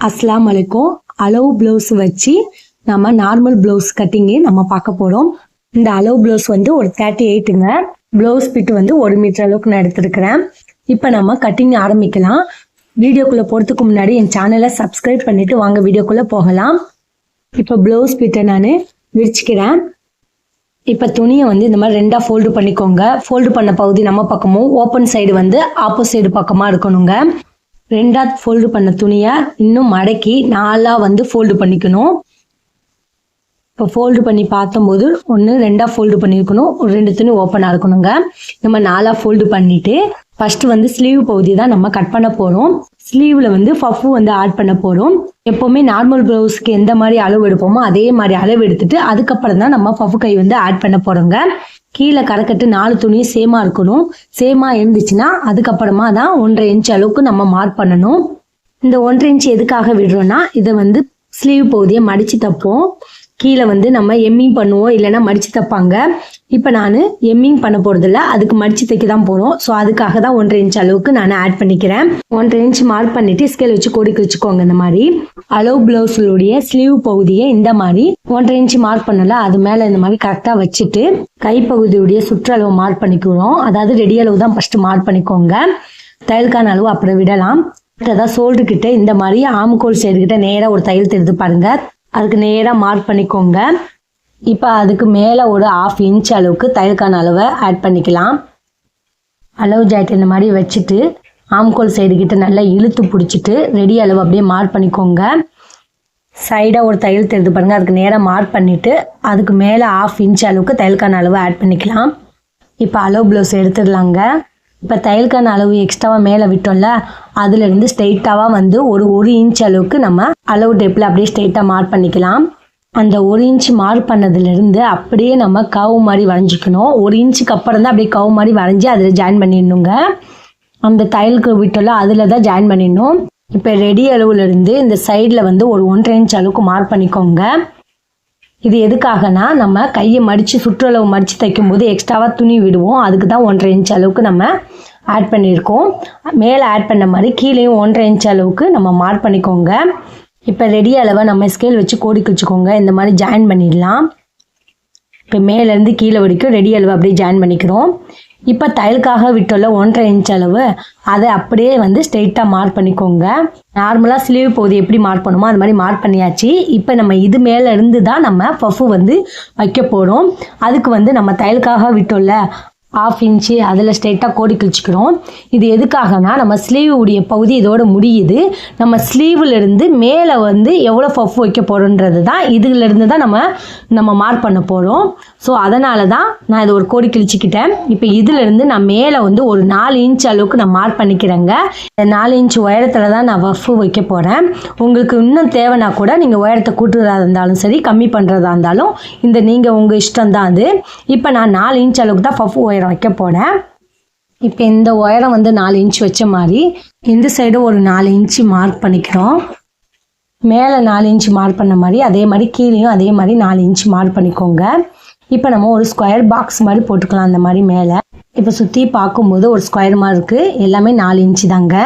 அஸ்ஸலாமு அலைக்கும். அளவு ப்ளவுஸ் வச்சு நம்ம நார்மல் ப்ளவுஸ் கட்டிங்கு நம்ம பார்க்க போகிறோம். இந்த அளவு ப்ளவுஸ் வந்து ஒரு 38ங்க. ப்ளவுஸ் பிட் வந்து 1 மீட்டர் அளவுக்கு நான் எடுத்துருக்கிறேன். இப்போ நம்ம கட்டிங் ஆரம்பிக்கலாம். வீடியோக்குள்ளே போகிறதுக்கு முன்னாடி என் சேனலை சப்ஸ்கிரைப் பண்ணிவிட்டு வாங்க வீடியோக்குள்ளே போகலாம். இப்போ ப்ளவுஸ் பிட்டை நான் விரிச்சிக்கிறேன். இப்போ துணியை வந்து இந்த மாதிரி 2ஆக ஃபோல்டு பண்ணிக்கோங்க. ஃபோல்டு பண்ண பகுதி நம்ம பக்கமும், ஓப்பன் சைடு வந்து ஆப்போசிட் பக்கமாக இருக்கணுங்க. 2ஆக ஃபோல்டு பண்ண துணியை இன்னும் மடக்கி 4ஆக வந்து ஃபோல்டு பண்ணிக்கணும். இப்போ ஃபோல்டு பண்ணி பார்த்தம்போது 1 2ஆக ஃபோல்டு பண்ணியிருக்கணும். ஒரு 2 துணி ஓப்பனாக இருக்கணுங்க. நம்ம 4ஆக ஃபோல்டு பண்ணிவிட்டு ஃபஸ்ட்டு வந்து ஸ்லீவ் பகுதி தான் நம்ம கட் பண்ண போகிறோம். ஸ்லீவில் வந்து பஃப் வந்து ஆட் பண்ண போகிறோம். எப்போவுமே நார்மல் ப்ளவுஸ்க்கு எந்த மாதிரி அளவு எடுப்போமோ அதே மாதிரி அளவு எடுத்துட்டு அதுக்கப்புறம் தான் நம்ம பஃப் கை வந்து ஆட் பண்ண போகிறோங்க. கீழே கரைக்கட்டு 4 துணியும் சேமாக இருக்கணும். சேமாக இருந்துச்சுன்னா அதுக்கப்புறமா தான் 1.5 இன்ச் அளவுக்கு நம்ம மார்க் பண்ணணும். இந்த 1.5 இன்ச் எதுக்காக விடுறோன்னா இதை வந்து ஸ்லீவ் பகுதியை மடித்து தைப்போம். கீழே வந்து நம்ம எம்மிங் பண்ணுவோம், இல்லைன்னா மடித்து தைப்பாங்க. இப்போ நான் எம்மிங் பண்ண போகிறதில்ல, அதுக்கு மடித்து தைக்க தான் போகிறோம். ஸோ அதுக்காக தான் 1.5 இன்ச் அளவுக்கு நான் ஆட் பண்ணிக்கிறேன். 1.5 இன்ச் மார்க் பண்ணிவிட்டு ஸ்கேல் வச்சு கோடி கிழிச்சுக்கோங்க. இந்த மாதிரி அளவு ப்ளவுஸுடைய ஸ்லீவ் பகுதியை இந்த மாதிரி 1.5 இன்ச் மார்க் பண்ணல அது மேலே இந்த மாதிரி கரெக்டாக வச்சுட்டு கைப்பகுதியுடைய சுற்றளவு மார்க் பண்ணிக்கிறோம். அதாவது ரெடி அளவு தான் ஃபஸ்ட்டு மார்க் பண்ணிக்கோங்க. தையலுக்கான அளவு அப்புறம் விடலாம். அதான் ஷோல்டர் கிட்ட இந்த மாதிரி ஆம்கோல் சைடு கிட்ட நேராக ஒரு தையல் தெரிந்து பாருங்க. அதுக்கு நேராக மார்க் பண்ணிக்கோங்க. இப்போ அதுக்கு மேலே ஒரு 1/2 இன்ச் அளவுக்கு தையலுக்கான அளவை ஆட் பண்ணிக்கலாம். அளவு ஜாயிண்ட் இந்த மாதிரி வச்சுட்டு ஆம்கோல் சைடு கிட்ட நல்லா இழுத்து பிடிச்சிட்டு ரெடி அளவு அப்படியே மார்க் பண்ணிக்கோங்க. சைடாக ஒரு தையல் தெரிந்து பாருங்கள். அதுக்கு நேராக மார்க் பண்ணிவிட்டு அதுக்கு மேலே 1/2 இன்ச் அளவுக்கு தையலுக்கான அளவை ஆட் பண்ணிக்கலாம். இப்போ அளவு ப்ளவுஸ் எடுத்துடலாங்க. இப்போ தையலுக்கான அளவு எக்ஸ்ட்ராவாக மேலே விட்டோம்ல, அதுலேருந்து ஸ்ட்ரெயிட்டாக வந்து ஒரு இன்ச் அளவுக்கு நம்ம அளவு டேப்பில் அப்படியே ஸ்ட்ரெயிட்டாக மார்க் பண்ணிக்கலாம். அந்த 1 இன்ச் மார்க் பண்ணதுலேருந்து அப்படியே நம்ம கவு மாதிரி வரைஞ்சிக்கணும். 1 இன்ச்சுக்கு அப்புறம் தான் அப்படியே கவு மாதிரி வரைஞ்சி அதில் ஜாயின் பண்ணிடணுங்க. அந்த தையலுக்கு விட்டோம்ல அதில் தான் ஜாயின் பண்ணிடணும். இப்போ ரெடி அளவுலேருந்து இந்த சைடில் வந்து ஒரு 1.5 இன்ச் அளவுக்கு மார்க் பண்ணிக்கோங்க. இது எதுக்காகனா நம்ம கையை மடித்து சுற்றளவு மடித்து தைக்கும் போது எக்ஸ்ட்ராவாக துணி விடுவோம். அதுக்கு தான் 1.5 இன்ச் அளவுக்கு நம்ம ஆட் பண்ணியிருக்கோம். மேலே ஆட் பண்ண மாதிரி கீழேயும் 1.5 இன்ச் அளவுக்கு நம்ம மார்க் பண்ணிக்கோங்க. இப்போ ரெடி அளவை நம்ம ஸ்கேல் வச்சு கோடி கிழிச்சுக்கோங்க. இந்த மாதிரி ஜாயின் பண்ணிடலாம். இப்போ மேலேருந்து கீழே வரைக்கும் ரெடி அளவு அப்படியே ஜாயின் பண்ணிக்கிறோம். இப்போ தையலுக்காக விட்டோம்ல 1.5 இன்ச் அளவு, அதை அப்படியே வந்து ஸ்ட்ரெயிட்டாக மார்க் பண்ணிக்கோங்க. நார்மலாக ஸ்லீவ் பகுதி எப்படி மார்க் பண்ணுமோ அது மாதிரி மார்க் பண்ணியாச்சு. இப்போ நம்ம இது மேலே இருந்து தான் நம்ம பஃப் வந்து வைக்க போகிறோம். அதுக்கு வந்து நம்ம தையலுக்காக விட்டோம்ல 1/2 இன்ச்சு அதில் ஸ்ட்ரெயிட்டாக கோடி கிழிச்சிக்கிறோம். இது எதுக்காகனா நம்ம ஸ்லீவ் உடைய பகுதி இதோட முடியுது. நம்ம ஸ்லீவ்லேருந்து மேலே வந்து எவ்வளோ பஃப் வைக்க போகிறோன்றது தான் இதுலேருந்து தான் நம்ம மார்க் பண்ண போகிறோம். ஸோ அதனால தான் நான் இதை ஒரு கோடி கிழிச்சிக்கிட்டேன். இப்போ இதிலேருந்து நான் மேலே வந்து ஒரு 4 இன்ச் அளவுக்கு நான் மார்க் பண்ணிக்கிறேங்க. இந்த 4 இன்ச் உயரத்தில் தான் நான் பஃப் வைக்க போகிறேன். உங்களுக்கு இன்னும் தேவைன்னா கூட நீங்கள் உயரத்தை கூட்டுறதா இருந்தாலும் சரி, கம்மி பண்ணுறதா இருந்தாலும் இந்த நீங்கள் உங்கள் இஷ்டம் தான் அது. இப்போ நான் 4 இன்ச் அளவுக்கு தான் பஃப் உயரம் வைக்க போனேன். இப்போ இந்த உயரம் வந்து 4 இன்ச் வச்ச மாதிரி இந்த சைடு ஒரு 4 இன்ச்சு மார்க் பண்ணிக்கிறோம். மேலே 4 இன்ச்சு மார்க் பண்ண மாதிரி அதே மாதிரி கீழேயும் அதே மாதிரி 4 இன்ச்சு மார்க் பண்ணிக்கோங்க. இப்போ நம்ம ஒரு ஸ்கொயர் பாக்ஸ் மாதிரி போட்டுக்கலாம். அந்த மாதிரி மேலே இப்போ சுற்றி பார்க்கும்போது ஒரு ஸ்கொயர் மாதிரி இருக்குது. எல்லாமே 4 இன்ச்சு தாங்க.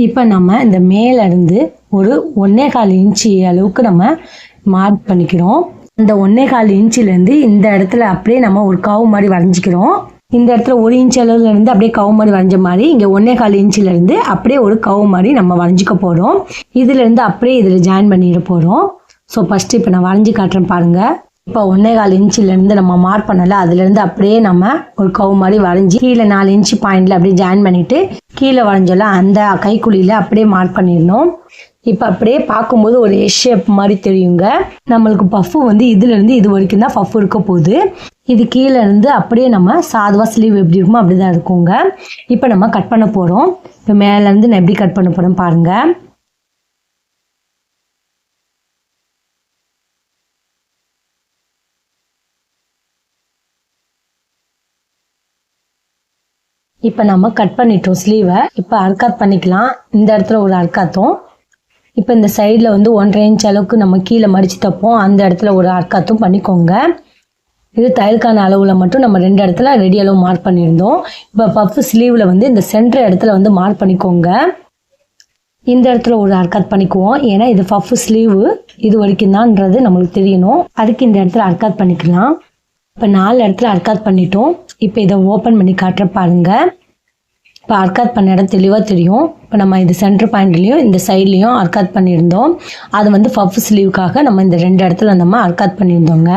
இப்போ நம்ம இந்த மேலேருந்து ஒரு 1.25 இன்ச்சு அளவுக்கு நம்ம மார்க் பண்ணிக்கிறோம். இந்த 1.25 இன்ச்சிலேருந்து இந்த இடத்துல அப்படியே நம்ம ஒரு கவு மாதிரி வரைஞ்சிக்கிறோம். இந்த இடத்துல 1 இன்ச் அளவுலேருந்து அப்படியே கவு மாதிரி வரைஞ்ச மாதிரி இங்கே 1.25 இன்ச்சிலேருந்து அப்படியே ஒரு கவு மாதிரி நம்ம வரைஞ்சிக்க போகிறோம். இதுலேருந்து அப்படியே இதில் ஜாயின் பண்ணிட போகிறோம். ஸோ ஃபஸ்ட்டு இப்போ நான் வரைஞ்சி காட்டுறேன் பாருங்கள். இப்போ 1.25 இன்ச்சிலேருந்து நம்ம மார்க் பண்ணல, அதுலேருந்து அப்படியே நம்ம ஒரு கவு மாதிரி வரைஞ்சி கீழே 4 இன்ச்சு பாயிண்டில் அப்படியே ஜாயின் பண்ணிவிட்டு கீழே வரைஞ்சோல அந்த கைக்குழியில் அப்படியே மார்க் பண்ணிடணும். இப்போ அப்படியே பார்க்கும்போது ஒரு எஸ் ஷேப் மாதிரி தெரியுங்க. நம்மளுக்கு பஃப்பு வந்து இதுலேருந்து இது வரைக்கும் தான் பஃப் இருக்க போகுது. இது கீழே இருந்து அப்படியே நம்ம சாதுவாக ஸ்லீவ் எப்படி இருக்குமோ அப்படி தான் இருக்குங்க. இப்போ நம்ம கட் பண்ண போகிறோம். இப்போ மேலேருந்து நான் எப்படி கட் பண்ண போகிறோம் பாருங்கள். இப்போ நம்ம கட் பண்ணிட்டோம் ஸ்லீவை. இப்போ அர்க்காத் பண்ணிக்கலாம். இந்த இடத்துல ஒரு அர்க்காத்தும், இப்போ இந்த சைடில் வந்து 1.5 இன்ச் அளவுக்கு நம்ம கீழே மடித்து தைப்போம். அந்த இடத்துல ஒரு அர்க்காத்தும் பண்ணிக்கோங்க. இது தையலுக்கான அளவில் மட்டும் நம்ம 2 இடத்துல ரெடி அளவு மார்க் பண்ணியிருந்தோம். இப்போ பஃப் ஸ்லீவில் வந்து இந்த சென்டர் இடத்துல வந்து மார்க் பண்ணிக்கோங்க. இந்த இடத்துல ஒரு அர்க்காத் பண்ணிக்குவோம். ஏன்னா இது பஃப் ஸ்லீவு இது வரைக்கும் தான்ன்றது நம்மளுக்கு தெரியணும். அதுக்கு இந்த இடத்துல அர்க்காத் பண்ணிக்கலாம். இப்போ 4 இடத்துல அர்க்காத் பண்ணிட்டோம். இப்போ இதை ஓப்பன் பண்ணி காட்டுற பாருங்க. இப்போ அர்க்காத் பண்ண இடம் தெளிவாக தெரியும். இப்போ நம்ம இது சென்டர் பாயிண்ட்லேயும் இந்த சைட்லேயும் அர்க்காத் பண்ணியிருந்தோம். அது வந்து பஃப் ஸ்லீவுக்காக நம்ம இந்த 2 இடத்துல நம்ம அர்க்காத் பண்ணியிருந்தோங்க.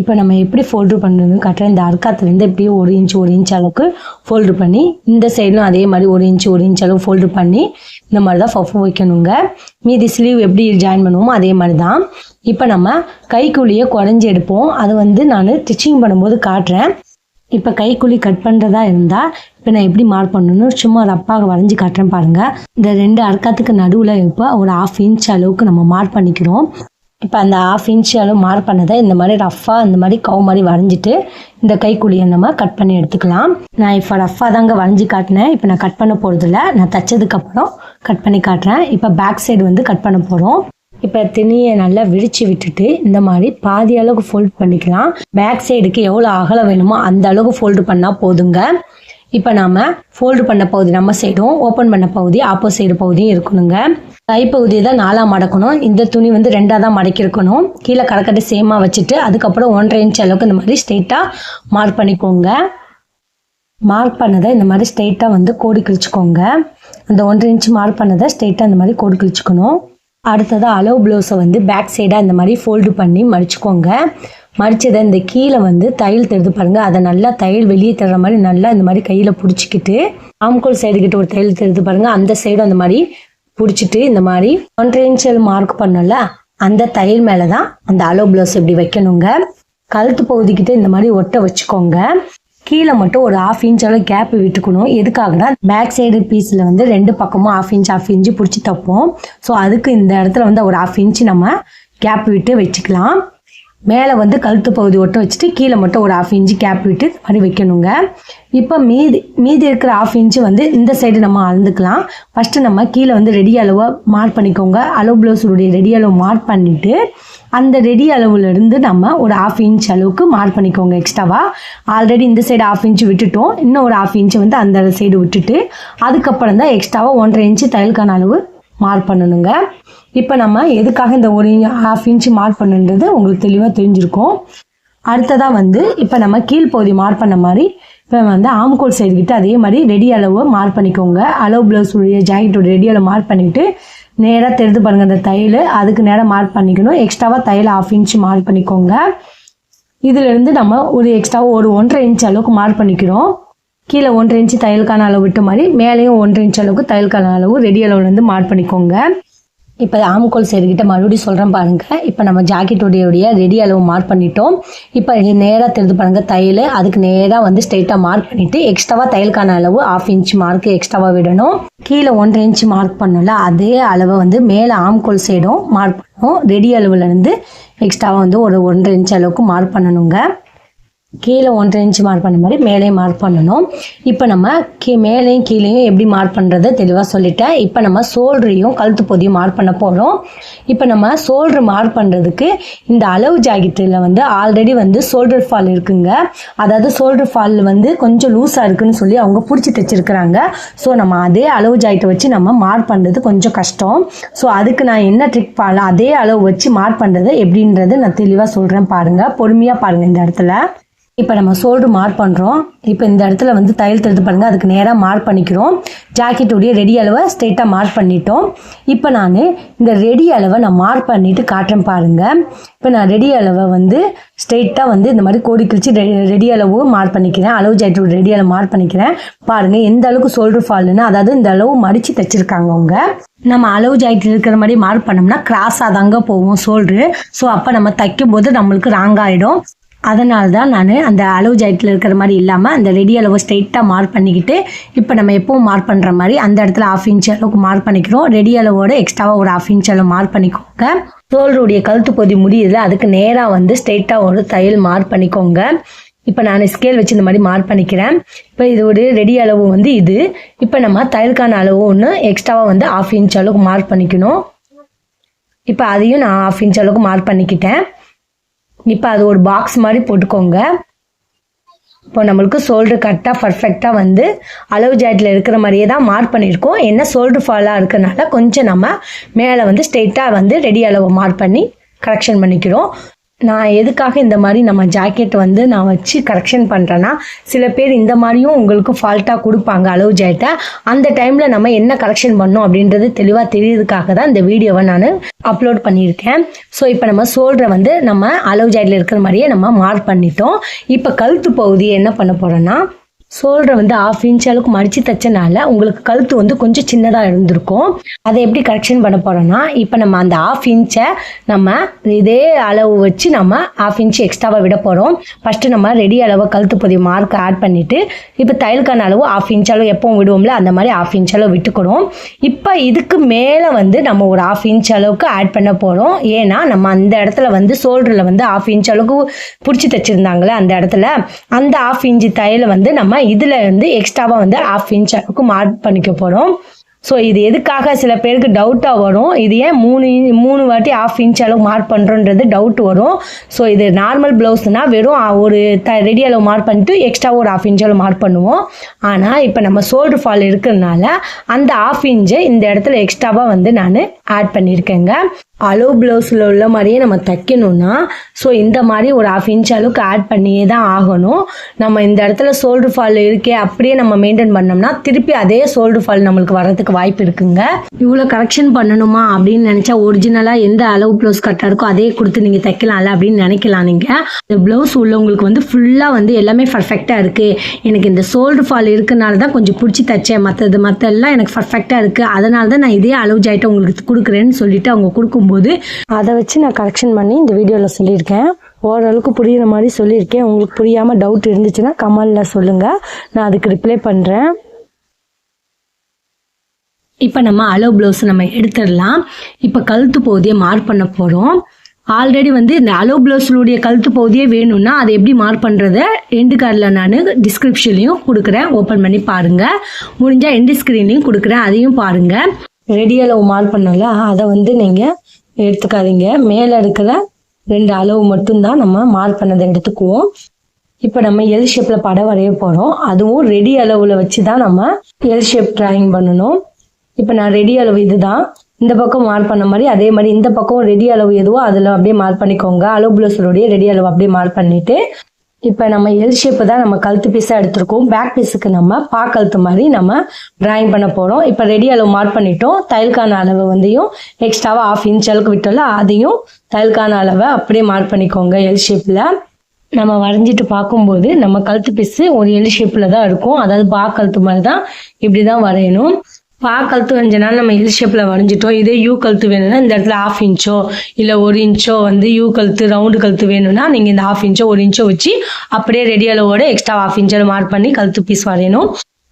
இப்போ நம்ம எப்படி ஃபோல்டு பண்ணுறதுன்னு காட்டுறேன். இந்த அர்க்காத்துலேருந்து எப்படியே 1 இன்ச் அளவுக்கு ஃபோல்டு பண்ணி இந்த சைட்லும் அதே மாதிரி 1 இன்ச் அளவு ஃபோல்டு பண்ணி இந்த மாதிரி தான் பஃப் வைக்கணுங்க. மீதி ஸ்லீவ் எப்படி ஜாயின் பண்ணுவோமோ அதே மாதிரி தான். இப்போ நம்ம கைக்குழியை குறைஞ்சி எடுப்போம். அது வந்து நான் ஸ்டிச்சிங் பண்ணும்போது காட்டுறேன். இப்போ கைக்குழி கட் பண்ணுறதா இருந்தால் இப்போ நான் எப்படி மார்க் பண்ணணும்னு சும்மா ரப்பாக வரைஞ்சி காட்டுறேன் பாருங்கள். இந்த 2 அர்க்காத்துக்கு நடுவில் இப்போ ஒரு 1/2 இன்ச் அளவுக்கு நம்ம மார்க் பண்ணிக்கிறோம். இப்போ அந்த 1/2 இன்ச் அளவு மார்க் பண்ணதை இந்த மாதிரி ரஃப்பாக இந்த மாதிரி கவு மாதிரி வரைஞ்சிட்டு இந்த கைக்குழியை நம்ம கட் பண்ணி எடுத்துக்கலாம். நான் இப்போ ரஃப்பாக தாங்க வரைஞ்சி காட்டினேன். இப்போ நான் கட் பண்ண போகிறதில்ல, நான் தைச்சதுக்கப்புறம் கட் பண்ணி காட்டுறேன். இப்போ பேக் சைடு வந்து கட் பண்ண போகிறோம். இப்போ துணியை நல்லா விரித்து விட்டுட்டு இந்த மாதிரி பாதி அளவுக்கு ஃபோல்ட் பண்ணிக்கலாம். பேக் சைடுக்கு எவ்வளோ அகலம் வேணுமோ அந்த அளவுக்கு ஃபோல்டு பண்ணால் போதுங்க. இப்போ நாம் ஃபோல்டு பண்ண பகுதி நம்ம சைடும், ஓப்பன் பண்ண பகுதி ஆப்போசைடு பகுதியும் இருக்கணுங்க. கைப்பகுதியை தான் 4ஆக மடக்கணும். இந்த துணி வந்து 2ஆக தான் மடக்கிருக்கணும். கீழே கரெக்டாக சேமாக வச்சுட்டு அதுக்கப்புறம் 1.5 இன்ச் அளவுக்கு இந்த மாதிரி ஸ்ட்ரெயிட்டாக மார்க் பண்ணிக்கோங்க. மார்க் பண்ணதை இந்த மாதிரி ஸ்ட்ரெயிட்டாக வந்து கோடி கிழிச்சிக்கோங்க. அந்த 1.5 இன்ச் மார்க் பண்ணதை ஸ்ட்ரெயிட்டாக இந்த மாதிரி கோடி கிழிச்சிக்கணும். அடுத்ததாக அளவு ப்ளவுஸை வந்து பேக் சைடாக இந்த மாதிரி ஃபோல்டு பண்ணி மடிச்சுக்கோங்க. மடிச்சதை இந்த கீழே வந்து தையல் தெரிது பாருங்கள். அதை நல்லா தையல் வெளியே தர்ற மாதிரி நல்லா இந்த மாதிரி கையில் பிடிச்சிக்கிட்டு ஆம்கோல் சைடு கிட்ட ஒரு தையல் தெரிது பாருங்கள். அந்த சைடும் அந்த மாதிரி பிடிச்சிட்டு இந்த மாதிரி 1.5 இன்ச் மார்க் பண்ணல அந்த தையல் மேலே தான் அந்த அளவு ப்ளவுஸ் இப்படி வைக்கணுங்க. கழுத்து பகுதிக்கிட்ட இந்த மாதிரி ஒட்ட வச்சுக்கோங்க. கீழே மட்டும் ஒரு 1/2 இன்ச் அளவு கேப் விட்டுக்கணும். எதுக்காகனா பேக் சைடு பீஸில் வந்து 2 பக்கமும் 1/2 இன்ச் பிடிச்சி தைப்போம். ஸோ அதுக்கு இந்த இடத்துல வந்து ஒரு 1/2 இன்ச் நம்ம கேப் விட்டு வச்சுக்கலாம். மேலே வந்து கழுத்து பகுதி ஒட்ட வச்சுட்டு கீழே மட்டும் ஒரு 1/2 இன்ச் கேப் விட்டு மாதிரி வைக்கணுங்க. இப்போ மீதி இருக்கிற 1/2 இன்ச் வந்து இந்த சைடு நம்ம அளந்துக்கலாம். ஃபஸ்ட்டு நம்ம கீழே வந்து ரெடி அளவை மார்க் பண்ணிக்கோங்க. அளவு ப்ளவுஸுடைய ரெடி அளவு மார்க் பண்ணிவிட்டு அந்த ரெடி அளவுலேருந்து நம்ம ஒரு 1/2 இன்ச் அளவுக்கு மார்க் பண்ணிக்கோங்க எக்ஸ்ட்ராவாக. ஆல்ரெடி இந்த சைடு 1/2 இன்ச் விட்டுட்டோம். இன்னும் ஒரு 1/2 இன்ச் வந்து அந்த சைடு விட்டுட்டு அதுக்கப்புறம் தான் எக்ஸ்ட்ராவாக 1.5 இன்ச் தையலுக்கான அளவு மார்க் பண்ணணுங்க. இப்போ நம்ம எதுக்காக இந்த 1/2 இன்ச் மார்க் பண்ணுன்றது உங்களுக்கு தெளிவாக தெரிஞ்சிருக்கும். அடுத்ததாக வந்து இப்போ நம்ம கீழ்ப்பகுதி மார்க் பண்ண மாதிரி இப்போ வந்து ஆம்கோல் சைடு கிட்ட அதே மாதிரி ரெடி அளவு மார்க் பண்ணிக்கோங்க. அளவு ப்ளவுஸுடைய ஜாக்கெட்டோட ரெடி அளவு மார்க் பண்ணிக்கிட்டு நேராக தெரிந்து பாருங்கள் அந்த தையல் அதுக்கு நேராக மார்க் பண்ணிக்கணும். எக்ஸ்ட்ராவாக தையல் 1/2 இன்ச் மார்க் பண்ணிக்கோங்க. இதிலேருந்து நம்ம ஒரு எக்ஸ்ட்ராவாக ஒரு 1.5 இன்ச் அளவுக்கு மார்க் பண்ணிக்கிறோம். கீழே 1.5 இன்ச் தையலுக்கான அளவு விட்ட மாதிரி மேலேயும் 1.5 இன்ச் அளவுக்கு தையலுக்கான அளவு ரெடி அளவுலேருந்து மார்க் பண்ணிக்கோங்க. இப்போ ஆம்கோல் சைடு கிட்ட மறுபடியும் சொல்கிறேன் பாருங்கள். இப்போ நம்ம ஜாக்கெட்டோடைய ரெடி அளவு மார்க் பண்ணிட்டோம். இப்போ நேராக தெரிந்து பாருங்கள் தையல் அதுக்கு நேராக வந்து ஸ்ட்ரெயிட்டாக மார்க் பண்ணிவிட்டு எக்ஸ்ட்ராவாக தையலுக்கான அளவு 1/2 இன்ச் மார்க்கு எக்ஸ்ட்ராவாக விடணும். கீழே 1.5 இன்ச் மார்க் பண்ணல அதே அளவை வந்து மேலே ஆம்கோல் சைடும் மார்க் பண்ணணும். ரெடி அளவுலேருந்து எக்ஸ்ட்ராவாக வந்து ஒரு 1.5 இன்ச் அளவுக்கு மார்க் பண்ணணுங்க. கீழே 1.5 இன்ச் மார்க் பண்ண மாதிரி மேலேயும் மார்க் பண்ணணும். இப்போ நம்ம மேலேயும் கீழேயும் எப்படி மார்க் பண்ணுறதை தெளிவாக சொல்லிட்டேன். இப்போ நம்ம ஷோல்டரையும் கழுத்து பகுதியும் மார்க் பண்ண போகிறோம். இப்போ நம்ம ஷோல்டர் மார்க் பண்ணுறதுக்கு இந்த அளவு ஜாக்கெட்டில் வந்து ஆல்ரெடி வந்து ஷோல்டர் ஃபால் இருக்குங்க. அதாவது ஷோல்டர் ஃபால் வந்து கொஞ்சம் லூஸாக இருக்குன்னு சொல்லி அவங்க பிடிச்சி தைச்சிருக்கிறாங்க. ஸோ நம்ம அதே அளவு ஜாக்கெட்டை வச்சு நம்ம மார்க் பண்ணுறது கொஞ்சம் கஷ்டம். ஸோ அதுக்கு நான் என்ன ட்ரிக் பண்ணலாம் அதே அளவு வச்சு மார்க் பண்ணுறது எப்படின்றது நான் தெளிவாக சொல்கிறேன் பாருங்கள். பொறுமையாக பாருங்கள். இந்த இடத்துல இப்போ நம்ம ஷோல்டர் மார்க் பண்ணுறோம். இப்போ இந்த இடத்துல வந்து தையல் தெரிந்து பாருங்கள் அதுக்கு நேராக மார்க் பண்ணிக்கிறோம். ஜாக்கெட்டுடைய ரெடி அளவை ஸ்ட்ரெயிட்டாக மார்க் பண்ணிட்டோம். இப்போ நான் இந்த ரெடி அளவை நான் மார்க் பண்ணிவிட்டு காட்டுறேன் பாருங்கள். இப்போ நான் ரெடி அளவை வந்து ஸ்ட்ரெயிட்டாக வந்து இந்த மாதிரி கோடி கிழிச்சு ரெடி அளவு மார்க் பண்ணிக்கிறேன். அளவு ஜாக்கெட்டோட ரெடி அளவு மார்க் பண்ணிக்கிறேன். பாருங்கள் எந்த அளவுக்கு ஷோல்டர் ஃபால்னு, அதாவது இந்த அளவு மடித்து தைச்சிருக்காங்க அவங்க. நம்ம அளவு ஜாக்கெட் இருக்கிற மாதிரி மார்க் பண்ணோம்னா கிராஸாக தாங்க போவோம் ஷோல்டரு. ஸோ அப்போ நம்ம தைக்கும் போது நம்மளுக்கு ராங் ஆகிடும். அதனால தான் நான் அந்த அளவு ஜாக்கெட்டில் இருக்கிற மாதிரி இல்லாமல் அந்த ரெடி அளவை ஸ்ட்ரெயிட்டாக மார்க் பண்ணிக்கிட்டு இப்போ நம்ம எப்பவும் மார்க் பண்ணுற மாதிரி அந்த இடத்துல 1/2 இன்ச் அளவுக்கு மார்க் பண்ணிக்கிறோம். ரெடி அளவோட எக்ஸ்ட்ராவாக ஒரு 1/2 இன்ச் அளவு மார்க் பண்ணிக்கோங்க. ஷோல்டருடைய கழுத்து பகுதி முடியுது அதுக்கு நேராக வந்து ஸ்ட்ரெயிட்டாக ஒரு தையல் மார்க் பண்ணிக்கோங்க. இப்போ நான் ஸ்கேல் வச்சு இந்த மாதிரி மார்க் பண்ணிக்கிறேன். இப்போ இது ஒரு ரெடி அளவு வந்து இது. இப்போ நம்ம தையலுக்கான அளவு ஒன்று எக்ஸ்ட்ராவாக வந்து 1/2 இன்ச் அளவுக்கு மார்க் பண்ணிக்கணும். இப்போ அதையும் நான் 1/2 இன்ச் அளவுக்கு மார்க் பண்ணிக்கிட்டேன். இப்போ அது ஒரு பாக்ஸ் மாதிரி போட்டுக்கோங்க. இப்போ நம்மளுக்கு ஷோல்டர் கரெக்டாக பர்ஃபெக்டாக வந்து அளவு ஜாயிட்டில் இருக்கிற மாதிரியே தான் மார்க் பண்ணியிருக்கோம். என்ன ஷோல்டர் ஃபாலாக இருக்கிறனால கொஞ்சம் நம்ம மேலே வந்து ஸ்ட்ரெயிட்டாக வந்து ரெடி அளவை மார்க் பண்ணி கரெக்ஷன் பண்ணிக்கிறோம். நான் எதுக்காக இந்த மாதிரி நம்ம ஜாக்கெட் வந்து நான் வச்சு கரெக்ஷன் பண்ணுறேன்னா, சில பேர் இந்த மாதிரியும் உங்களுக்கு ஃபால்ட்டாக கொடுப்பாங்க அளவு ஜாக்கெட்டை. அந்த டைமில் நம்ம என்ன கரெக்ஷன் பண்ணோம் அப்படின்றது தெளிவாக தெரியுறதுக்காக தான் இந்த வீடியோவை நான் அப்லோட் பண்ணியிருக்கேன். ஸோ இப்போ நம்ம ஷோல்டரை வந்து நம்ம அளவு ஜாக்கெட்டில் இருக்கிற மாதிரியே நம்ம மார்க் பண்ணிட்டோம். இப்போ கழுத்து பகுதியை என்ன பண்ண போகிறோன்னா, ஷோல்டரை வந்து 1/2 இன்ச் அளவுக்கு மடித்து தைச்சனால உங்களுக்கு கழுத்து வந்து கொஞ்சம் சின்னதாக இருந்திருக்கும். அதை எப்படி கரெக்ஷன் பண்ண போகிறோன்னா, இப்போ நம்ம அந்த 1/2 இன்ச்சை நம்ம இதே அளவு வச்சு நம்ம 1/2 இன்ச் எக்ஸ்ட்ராவாக விட போகிறோம். ஃபஸ்ட்டு நம்ம ரெடி அளவை கழுத்து பகுதி மார்க் ஆட் பண்ணிவிட்டு, இப்போ தையலுக்கான அளவு 1/2 இன்ச் அளவு எப்பவும் விடுவோம்ல அந்த மாதிரி 1/2 இன்ச் அளவு விட்டுக்கணும். இப்போ இதுக்கு மேலே வந்து நம்ம ஒரு 1/2 இன்ச் அளவுக்கு ஆட் பண்ண போகிறோம். ஏன்னா நம்ம அந்த இடத்துல வந்து ஷோல்டரில் வந்து 1/2 இன்ச் அளவுக்கு பிடிச்சி தைச்சிருந்தாங்களே அந்த இடத்துல அந்த 1/2 இன்ச் தையலை வந்து நம்ம இதில் வந்து எக்ஸ்ட்ராவாக வந்து 1/2 இன்ச் அளவுக்கு மார்க் பண்ணிக்க போகிறோம். ஸோ இது எதுக்காக சில பேருக்கு டவுட்டாக வரும், இது ஏன் 3 வாட்டி 1/2 இன்ச் அளவு மார்க் பண்ணுறோன்றது டவுட் வரும். ஸோ இது நார்மல் ப்ளவுஸ்னால் வெறும் ஒரு ரெடி அளவு மார்க் பண்ணிட்டு எக்ஸ்ட்ராவாக ஒரு 1/2 இன்ச் அளவு மார்க் பண்ணுவோம். ஆனால் இப்போ நம்ம ஷோல்டர் ஃபால் இருக்கிறதுனால அந்த 1/2 இன்ச்சை இந்த இடத்துல எக்ஸ்ட்ராவாக வந்து நான் ஆட் பண்ணியிருக்கேங்க. அளவு ப்ளவுஸில் உள்ள மாதிரியே நம்ம தைக்கணும்னா ஸோ இந்த மாதிரி ஒரு 1/2 இன்ச் அளவுக்கு ஆட் பண்ணியே தான் ஆகணும். நம்ம இந்த இடத்துல ஷோல்டர் ஃபால் இருக்கே அப்படியே நம்ம மெயின்டைன் பண்ணோம்னா திருப்பி அதே ஷோல்டர் ஃபால் நம்மளுக்கு வர்றதுக்கு வாய்ப்பு இருக்குங்க. இவ்வளோ கரெக்ஷன் பண்ணணுமா அப்படின்னு நினச்சா ஒரிஜினலாக எந்த அளவு ப்ளவுஸ் கரெக்டாக இருக்கோ அதே கொடுத்து நீங்கள் தைக்கலாம்ல அப்படின்னு நினைக்கலாம். நீங்கள் இந்த ப்ளவுஸ் உள்ளவங்களுக்கு வந்து ஃபுல்லாக வந்து எல்லாமே பர்ஃபெக்டாக இருக்குது, எனக்கு இந்த ஷோல்டர் ஃபால் இருக்கனால தான் கொஞ்சம் பிடிச்சி தைச்சேன், மற்றெல்லாம் எனக்கு பர்ஃபெக்டாக இருக்குது, அதனால தான் நான் இதே அளவு ஜாயிட்டை உங்களுக்கு கொடுக்குறேன்னு சொல்லிட்டு அவங்க கொடுக்கும்போது அதை வச்சு நான் கரெக்ஷன் பண்ணி இந்த வீடியோவில் சொல்லியிருக்கேன். ஓரளவுக்கு புரிகிற மாதிரி சொல்லியிருக்கேன். உங்களுக்கு புரியாமல் டவுட் இருந்துச்சுன்னா கமெண்டில் சொல்லுங்கள், நான் அதுக்கு ரிப்ளை பண்ணுறேன். இப்போ நம்ம அளவு ப்ளவுஸ் நம்ம எடுத்துடலாம். இப்போ கழுத்து பகுதியை மார்க் பண்ண போகிறோம். ஆல்ரெடி வந்து இந்த அளவு ப்ளவுஸுடைய கழுத்து பகுதியே வேணும்னா அதை எப்படி மார்க் பண்ணுறத எண்டு கார்டில் நான் டிஸ்கிரிப்ஷன்லையும் கொடுக்குறேன், ஓப்பன் பண்ணி பாருங்கள். முடிஞ்சால் எண்டு ஸ்க்ரீன்லையும் கொடுக்குறேன், அதையும் பாருங்கள். ரெடி அளவு மார்க் பண்ணல அதை வந்து நீங்கள் எடுத்துக்காதீங்க, மேலே இருக்கிற 2 அளவு மட்டும்தான் நம்ம மார்க் பண்ணதை எடுத்துக்குவோம். இப்போ நம்ம எல் ஷேப்பில் படம் வரைய போகிறோம், அதுவும் ரெடி அளவில் வச்சு தான் நம்ம எல் ஷேப் ட்ராயிங் பண்ணணும். இப்போ நான் ரெடி அளவு இதுதான், இந்த பக்கம் மார்க் பண்ண மாதிரி அதே மாதிரி இந்த பக்கம் ரெடி அளவு எதுவோ அதில் அப்படியே மார்க் பண்ணிக்கோங்க. அளவு ப்ளவுஸோடைய ரெடி அளவு அப்படியே மார்க் பண்ணிவிட்டு இப்போ நம்ம எல் ஷேப்பு தான் நம்ம கழுத்து பீஸாக எடுத்துருக்கோம். பேக் பீஸுக்கு நம்ம கழுத்து மாதிரி நம்ம ட்ராயிங் பண்ண போகிறோம். இப்போ ரெடி அளவு மார்க் பண்ணிட்டோம். தையலுக்கான அளவு வந்தும் எக்ஸ்ட்ராவாக 1/2 இன்ச் அளவுக்கு விட்டோம்ல அதையும் தையலுக்கான அளவை அப்படியே மார்க் பண்ணிக்கோங்க. எல் ஷேப்பில் நம்ம வரைஞ்சிட்டு பார்க்கும்போது நம்ம கழுத்து பீஸு ஒரு எல் ஷேப்பில் தான் இருக்கும், அதாவது கழுத்து மாதிரி தான் இப்படி தான் வரையணும். கழுத்து வரைஞ்சனால நம்ம எல் ஷேப்பில் வரைஞ்சிட்டோம். இதே யூ கழுத்து வேணும்னா இந்த இடத்துல 1/2 இன்ச்சோ இல்லை 1 இன்ச்சோ வந்து யூ கழுத்து ரவுண்டு கழுத்து வேணும்னா நீங்கள் இந்த 1/2 இன்ச்சோ 1 இன்ச்சோ வச்சு அப்படியே ரெடி அளவோட எக்ஸ்ட்ரா 1/2 இன்ச்சில் மார்க் பண்ணி கழுத்து பீஸ் வரையணும்.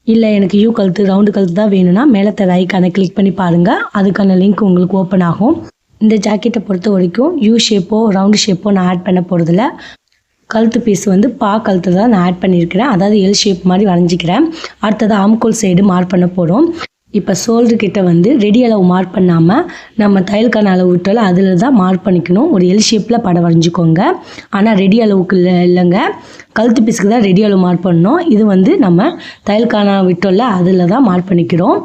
இல்லை எனக்கு யூ கழுத்து ரவுண்டு கழுத்து தான் வேணும்னா மேலே தர ஐக்கானை கிளிக் பண்ணி பாருங்கள், அதுக்கான லிங்க் உங்களுக்கு ஓப்பன் ஆகும். இந்த ஜாக்கெட்டை பொறுத்த வரைக்கும் யூ ஷேப்போ ரவுண்டு ஷேப்போ நான் ஆட் பண்ண போகிறதில்ல. கழுத்து பீஸ் வந்து கழுத்து தான் நான் ஆட் பண்ணியிருக்கிறேன், அதாவது எல் ஷேப் மாதிரி வரைஞ்சிக்கிறேன். அடுத்தது ஆம்கோல் சைடு மார்க் பண்ண போகிறோம். இப்போ ஷோல்டர் கிட்ட வந்து ரெடி அளவு மார்க் பண்ணாமல் நம்ம தையலுக்கான அளவு விட்டாலும் அதில் தான் மார்க் பண்ணிக்கணும். ஒரு எல் ஷேப்பில் படம் வரைஞ்சிக்கோங்க. ஆனால் ரெடி அளவுக்கு இல்லைங்க, கழுத்து பீஸுக்கு தான் ரெடி அளவு மார்க் பண்ணணும். இது வந்து நம்ம தையலுக்கான விட்டோம்ல அதில் தான் மார்க் பண்ணிக்கிறோம்.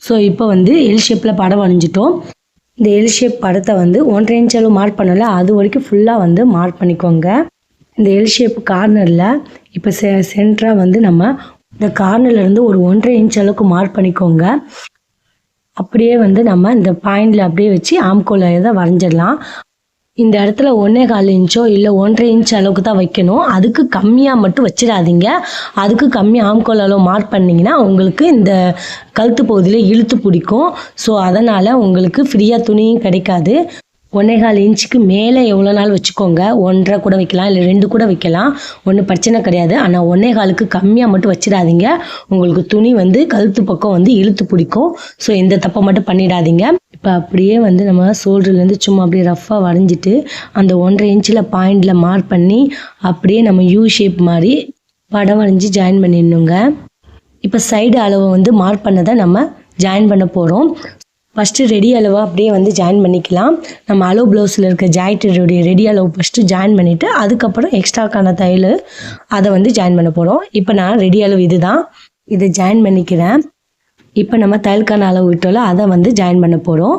ஸோ இப்போ வந்து எல் ஷேப்பில் படம் வரைஞ்சிட்டோம். இந்த எல் ஷேப் படத்தை வந்து 1.5 இன்ச் அளவு மார்க் பண்ணல அது வரைக்கும் ஃபுல்லாக வந்து மார்க் பண்ணிக்கோங்க. இந்த எல் ஷேப் கார்னரில் இப்போ சென்டராக வந்து நம்ம இந்த கார்னர்லேருந்து ஒரு 1.5 இன்ச் அளவுக்கு மார்க் பண்ணிக்கோங்க. அப்படியே வந்து நம்ம இந்த பாயிண்டில் அப்படியே வச்சு ஆம்கோல் இதை வரைஞ்சிடலாம். இந்த இடத்துல 1.25 இன்ச்சோ இல்லை 1.5 இன்ச் அளவுக்கு தான் வைக்கணும், அதுக்கு கம்மியாக மட்டும் வச்சிடாதீங்க. அதுக்கு கம்மி ஆம்கோல் அளவு மார்க் பண்ணிங்கன்னா உங்களுக்கு இந்த கழுத்து பகுதியில் இழுத்து பிடிக்கும். ஸோ அதனால் உங்களுக்கு ஃப்ரீயாக துணியும் கிடைக்காது. 1.25 இன்ச்சுக்கு மேலே எவ்வளோ நாள் வச்சுக்கோங்க, 1.5 கூட வைக்கலாம் இல்லை 2 கூட வைக்கலாம், ஒன்றும் பிரச்சனை கிடையாது. ஆனால் 1.25க்கு கம்மியாக மட்டும் வச்சிடாதீங்க, உங்களுக்கு துணி வந்து கழுத்து பக்கம் வந்து இழுத்து பிடிக்கும். ஸோ இந்த தப்பை மட்டும் பண்ணிடாதீங்க. இப்போ அப்படியே வந்து நம்ம ஷோல்டர்லேருந்து சும்மா அப்படியே ரஃப்பாக வரைஞ்சிட்டு அந்த 1.5 இன்ச்சில் பாயிண்டில் மார்க் பண்ணி அப்படியே நம்ம யூ ஷேப் மாதிரி படம் வரைஞ்சி ஜாயின் பண்ணிடணுங்க. இப்போ சைடு அளவை வந்து மார்க் பண்ணதை நம்ம ஜாயின் பண்ண போகிறோம். ஃபஸ்ட்டு ரெடி அளவை அப்படியே வந்து ஜாயின் பண்ணிக்கலாம். நம்ம அலோ ப்ளவுஸில் இருக்க ஜாயிட்டருடைய ரெடி அளவு ஃபஸ்ட்டு ஜாயின் பண்ணிவிட்டு அதுக்கப்புறம் எக்ஸ்ட்ராக்கான தையல் அதை வந்து ஜாயின் பண்ண போகிறோம். இப்போ நான் ரெடி அளவு இது தான், இதை ஜாயின் பண்ணிக்கிறேன். இப்போ நம்ம தையலுக்கான அளவு விட்டோல அதை வந்து ஜாயின் பண்ண போகிறோம்.